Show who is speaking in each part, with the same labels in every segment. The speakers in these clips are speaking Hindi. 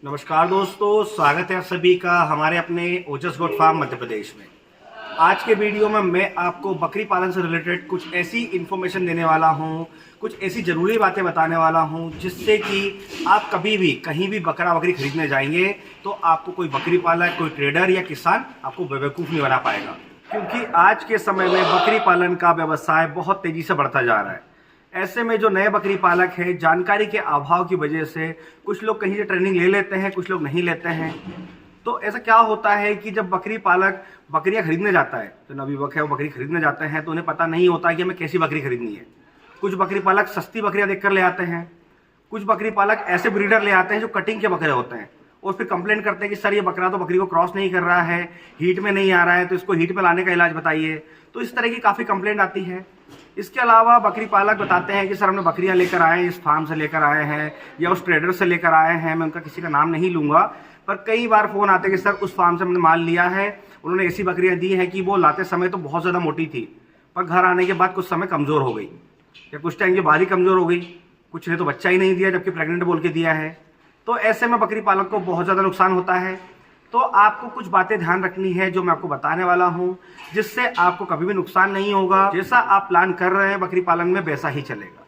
Speaker 1: नमस्कार दोस्तों, स्वागत है आप सभी का हमारे अपने ओजस गोट फार्म मध्य प्रदेश में। आज के वीडियो में मैं आपको बकरी पालन से रिलेटेड कुछ ऐसी इन्फॉर्मेशन देने वाला हूं, कुछ ऐसी ज़रूरी बातें बताने वाला हूं जिससे कि आप कभी भी कहीं भी बकरा बकरी खरीदने जाएंगे तो आपको कोई बकरी पालक, कोई ट्रेडर या किसान आपको बेवकूफ़ नहीं बना पाएगा। क्योंकि आज के समय में बकरी पालन का व्यवसाय बहुत तेज़ी से बढ़ता जा रहा है। ऐसे में जो नए बकरी पालक हैं, जानकारी के अभाव की वजह से कुछ लोग कहीं से ट्रेनिंग ले लेते हैं, कुछ लोग नहीं लेते हैं। तो ऐसा क्या होता है कि जब बकरी पालक बकरियां खरीदने जाता है, तो नवयुवक है वो बकरी खरीदने जाते हैं तो उन्हें पता नहीं होता कि हमें कैसी बकरी खरीदनी है। कुछ बकरी पालक सस्ती बकरियां देखकर ले आते हैं, कुछ बकरी पालक ऐसे ब्रीडर ले आते हैं जो कटिंग के बकरे होते हैं और फिर कंप्लेंट करते हैं कि सर ये बकरा तो बकरी को क्रॉस नहीं कर रहा है, हीट में नहीं आ रहा है, तो इसको हीट में लाने का इलाज बताइए। तो इस तरह की काफ़ी कंप्लेंट आती है। इसके अलावा बकरी पालक बताते हैं कि सर हमने बकरियां लेकर आए हैं, इस फार्म से लेकर आए हैं या उस ट्रेडर से लेकर आए हैं, मैं उनका किसी का नाम नहीं लूँगा, पर कई बार फ़ोन आते हैं कि सर उस फार्म से हमने माल लिया है, उन्होंने ऐसी बकरियां दी हैं कि वो लाते समय तो बहुत ज़्यादा मोटी थी, पर घर आने के बाद कुछ समय कमज़ोर हो गई या कुछ टाइम के बाद ही कमज़ोर हो गई, कुछ ने तो बच्चा ही नहीं दिया जबकि प्रेग्नेंट बोल के दिया है। तो ऐसे में बकरी पालक को बहुत ज़्यादा नुकसान होता है। तो आपको कुछ बातें ध्यान रखनी है जो मैं आपको बताने वाला हूं, जिससे आपको कभी भी नुकसान नहीं होगा। जैसा आप प्लान कर रहे हैं बकरी पालन में वैसा ही चलेगा।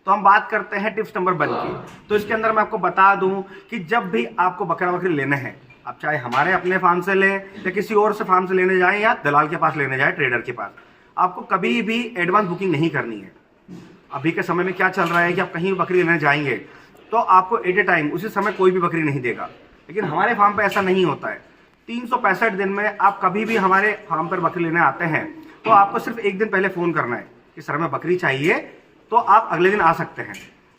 Speaker 1: तो हम बात करते हैं टिप्स नंबर 1 की। तो इसके अंदर मैं आपको बता दूं कि जब भी आपको बकरा बकरी लेने हैं, आप चाहे हमारे अपने फार्म से लें या किसी और से फार्म से लेने जाएं या दलाल के पास लेने जाएं, ट्रेडर के पास, आपको कभी भी एडवांस बुकिंग नहीं करनी है। अभी के समय में क्या चल रहा है कि आप कहीं बकरी लेने जाएंगे तो आपको एट ए टाइम उसी समय कोई भी बकरी नहीं देगा, लेकिन हमारे फार्म पे ऐसा नहीं होता है। 365 दिन में आप कभी भी हमारे फार्म पर बकरी लेने आते हैं तो आपको सिर्फ एक दिन पहले फ़ोन करना है कि सर हमें बकरी चाहिए, तो आप अगले दिन आ सकते हैं।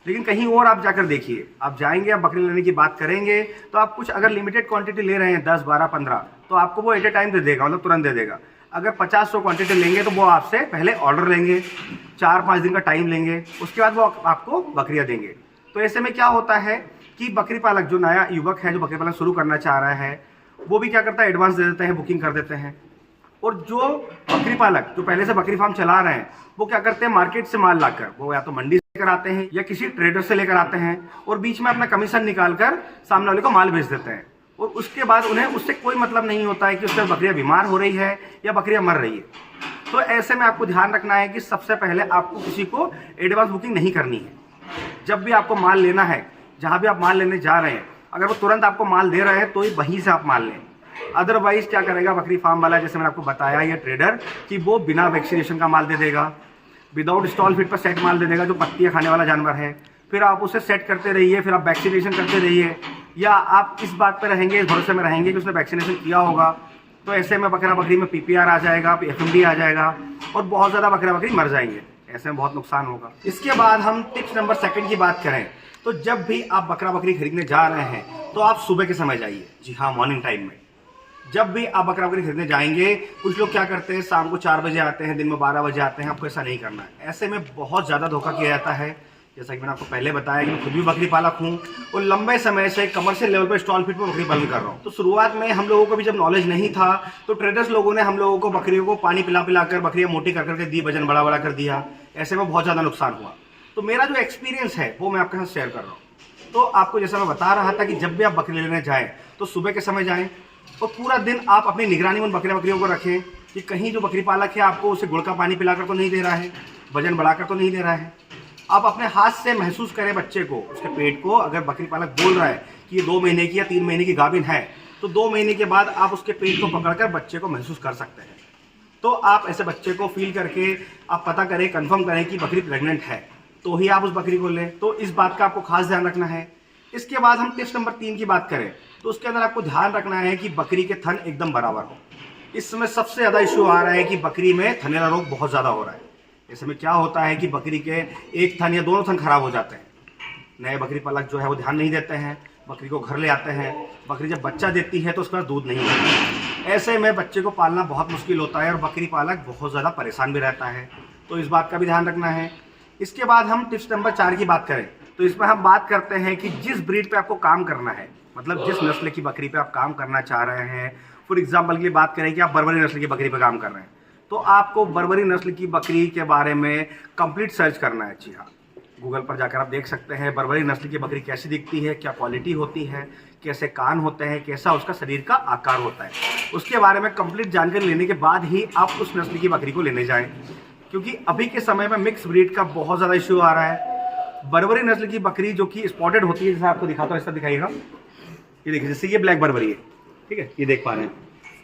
Speaker 1: लेकिन कहीं और आप जाकर देखिए, आप जाएंगे, आप बकरी लेने की बात करेंगे तो आप कुछ अगर लिमिटेड क्वांटिटी ले रहे हैं 10, 12, 15, तो आपको वो एट ए टाइम दे देगा, मतलब तुरंत दे देगा। अगर 50-100 क्वांटिटी लेंगे तो वो आपसे पहले ऑर्डर लेंगे, 4-5 दिन का टाइम लेंगे, उसके बाद वो आपको बकरियाँ देंगे। तो ऐसे में क्या होता है कि बकरी पालक जो नया युवक है जो बकरी पालन शुरू करना चाह रहा है वो भी क्या करता है, एडवांस दे देते हैं, बुकिंग कर देते हैं। और जो बकरी पालक जो पहले से बकरी फार्म चला रहे हैं वो क्या करते हैं, मार्केट से माल लाकर वो या तो मंडी से लेकर आते हैं या किसी ट्रेडर से लेकर आते हैं और बीच में अपना कमीशन निकालकर सामने वाले को माल भेज देते हैं। और उसके बाद उन्हें उससे कोई मतलब नहीं होता है कि उससे बकरियां बीमार हो रही है या बकरियां मर रही है। तो ऐसे में आपको ध्यान रखना है कि सबसे पहले आपको किसी को एडवांस बुकिंग नहीं करनी है। जब भी आपको माल लेना है, जहाँ भी आप माल लेने जा रहे हैं, अगर वो तुरंत आपको माल दे रहे हैं तो ही वहीं से आप माल लें। अदरवाइज क्या करेगा बकरी फार्म वाला, जैसे मैंने आपको बताया, ये ट्रेडर, कि वो बिना वैक्सीनेशन का माल दे देगा, विदाउट स्टॉल फीड पर सेट माल दे देगा जो पत्तियां खाने वाला जानवर है। फिर आप उसे सेट करते रहिए, फिर आप वैक्सीनेशन करते रहिए, या आप इस बात पर रहेंगे, इस भरोसे में रहेंगे कि उसने वैक्सीनेशन किया होगा। तो ऐसे में बकरा बकरी में PPR आ जाएगा, FMD आ जाएगा और बहुत ज़्यादा बकरा बकरी मर जाएंगे। ऐसे में बहुत नुकसान होगा। इसके बाद हम टिप्स नंबर 2 की बात करें तो जब भी आप बकरा बकरी खरीदने जा रहे हैं तो आप सुबह के समय जाइए। जी हाँ, मॉर्निंग टाइम में जब भी आप बकरा बकरी खरीदने जाएंगे। कुछ लोग क्या करते हैं, शाम को 4 बजे आते हैं, दिन में 12 बजे आते हैं। आपको ऐसा नहीं करना है। ऐसे में बहुत ज़्यादा धोखा किया जाता है। जैसा कि मैंने आपको पहले बताया कि मैं खुद भी बकरी पालक हूँ और लंबे समय से कमर्शियल लेवल पर स्टॉल फीड पर बकरी पालन कर रहा हूँ। तो शुरुआत में हम लोगों को भी जब नॉलेज नहीं था तो ट्रेडर्स लोगों ने हम लोगों को बकरियों को पानी पिला पिला कर बकरियाँ मोटी कर करके दी, वजन बड़ा बड़ा कर दिया। ऐसे में बहुत ज़्यादा नुकसान हुआ। तो मेरा जो एक्सपीरियंस है वो मैं आपके साथ शेयर कर रहा हूँ। तो आपको जैसा मैं बता रहा था कि जब भी आप बकरी लेने जाएँ तो सुबह के समय जाएँ और पूरा दिन आप अपनी निगरानी में बकरियों को रखें कि कहीं जो बकरी पालक है आपको उसे गुड़ का पानी पिलाकर तो नहीं दे रहा है, वजन बढ़ाकर तो नहीं दे रहा है। आप अपने हाथ से महसूस करें बच्चे को, उसके पेट को। अगर बकरी पालक बोल रहा है कि ये 2 महीने की या 3 महीने की गाभिन है तो 2 महीने के बाद आप उसके पेट को पकड़कर बच्चे को महसूस कर सकते हैं। तो आप ऐसे बच्चे को फील करके आप पता करें, कंफर्म करें कि बकरी प्रेग्नेंट है, तो ही आप उस बकरी को लें। तो इस बात का आपको खास ध्यान रखना है। इसके बाद हम टिप्स नंबर 3 की बात करें तो उसके अंदर आपको ध्यान रखना है कि बकरी के थन एकदम बराबर हो। इस समय सबसे ज़्यादा इश्यू आ रहा है कि बकरी में थनैला रोग बहुत ज़्यादा हो रहा है। इस समय क्या होता है कि बकरी के एक थन या दोनों थन खराब हो जाते हैं। नए बकरी पालक जो है वो ध्यान नहीं देते हैं, बकरी को घर ले आते हैं। बकरी जब बच्चा देती है तो उसके बाद दूध नहीं होता। ऐसे में बच्चे को पालना बहुत मुश्किल होता है और बकरी पालक बहुत ज़्यादा परेशान भी रहता है। तो इस बात का भी ध्यान रखना है। इसके बाद हम टिप्स नंबर 4 की बात करें तो इसमें हम बात करते हैं कि जिस ब्रीड पे आपको काम करना है, मतलब जिस नस्ल की बकरी पे आप काम करना चाह रहे हैं। फॉर एग्जाम्पल की बात करें कि आप बर्बरी नस्ल की बकरी पे काम कर रहे हैं तो आपको बर्बरी नस्ल की बकरी के बारे में कंप्लीट सर्च करना है। जी हाँ, गूगल पर जाकर आप देख सकते हैं बर्बरी नस्ल की बकरी कैसी दिखती है, क्या क्वालिटी होती है, कैसे कान होते हैं, कैसा उसका शरीर का आकार होता है। उसके बारे में कंप्लीट जानकारी लेने के बाद ही आप उस नस्ल की बकरी को लेने जाएं, क्योंकि अभी के समय में मिक्स ब्रीड का बहुत ज़्यादा इश्यू आ रहा है। बर्बरी नस्ल की बकरी जो कि स्पॉटेड होती है, जैसे आपको दिखाता हूँ, ऐसा दिखाइएगा, ये देखिए, जैसे ये ब्लैक बर्बरी है, ठीक है, ये देख पा रहे हैं,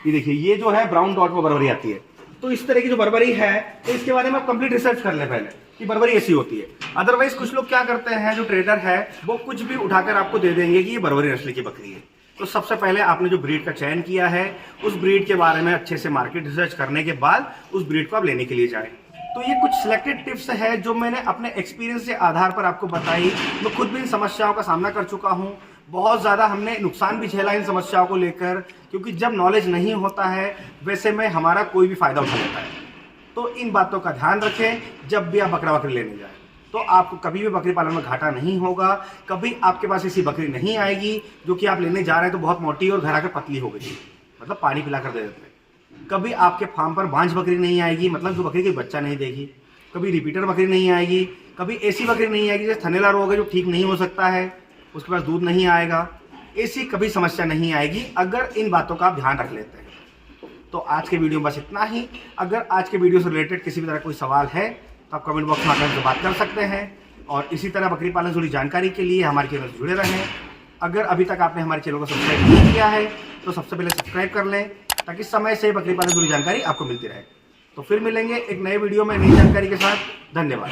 Speaker 1: ये देखिए, ये जो है ब्राउन डॉट में बर्बरी आती है। तो इस तरह की जो बर्बरी है, तो इसके बारे में आप कंप्लीट रिसर्च कर लें पहले कि बर्बरी ऐसी होती है। अदरवाइज कुछ लोग क्या करते हैं, जो ट्रेडर है वो कुछ भी उठाकर आपको दे देंगे कि ये बर्बरी नस्ल की बकरी है। तो सबसे पहले आपने जो ब्रीड का चयन किया है, उस ब्रीड के बारे में अच्छे से मार्केट रिसर्च करने के बाद उस ब्रीड को आप लेने के लिए जाएं। तो ये कुछ सिलेक्टेड टिप्स है जो मैंने अपने एक्सपीरियंस के आधार पर आपको बताई। मैं खुद भी इन समस्याओं का सामना कर चुका हूँ, बहुत ज़्यादा हमने नुकसान भी झेला इन समस्याओं को लेकर, क्योंकि जब नॉलेज नहीं होता है वैसे में हमारा कोई भी फायदा उठा लेता है। तो इन बातों का ध्यान रखें जब भी आप बकरी लेने जाएं, तो आपको कभी भी बकरी पालन में घाटा नहीं होगा। कभी आपके पास ऐसी बकरी नहीं आएगी जो कि आप लेने जा रहे हैं तो बहुत मोटी और घर आकर पतली हो गई, मतलब पानी पिलाकर दे देते हैं। कभी आपके फार्म पर बांझ बकरी नहीं आएगी, मतलब जो बकरी कोई बच्चा नहीं देगी। कभी रिपीटर बकरी नहीं आएगी, कभी ऐसी बकरी नहीं आएगी जैसे थनैला रोग है जो ठीक नहीं हो सकता है, उसके पास दूध नहीं आएगा। ऐसी कभी समस्या नहीं आएगी अगर इन बातों का आप ध्यान रख लेते हैं। तो आज के वीडियो में बस इतना ही। अगर आज के वीडियो से रिलेटेड किसी भी तरह कोई सवाल है तो आप कमेंट बॉक्स में आकर हमसे बात कर सकते हैं, और इसी तरह बकरी पालन से जुड़ी जानकारी के लिए हमारे चैनल से जुड़े रहें। अगर अभी तक आपने हमारे चैनल को सब्सक्राइब नहीं किया है तो सबसे पहले सब्सक्राइब कर लें, ताकि समय से बकरी पालन से जुड़ी जानकारी आपको मिलती रहे। तो फिर मिलेंगे एक नए वीडियो में नई जानकारी के साथ। धन्यवाद।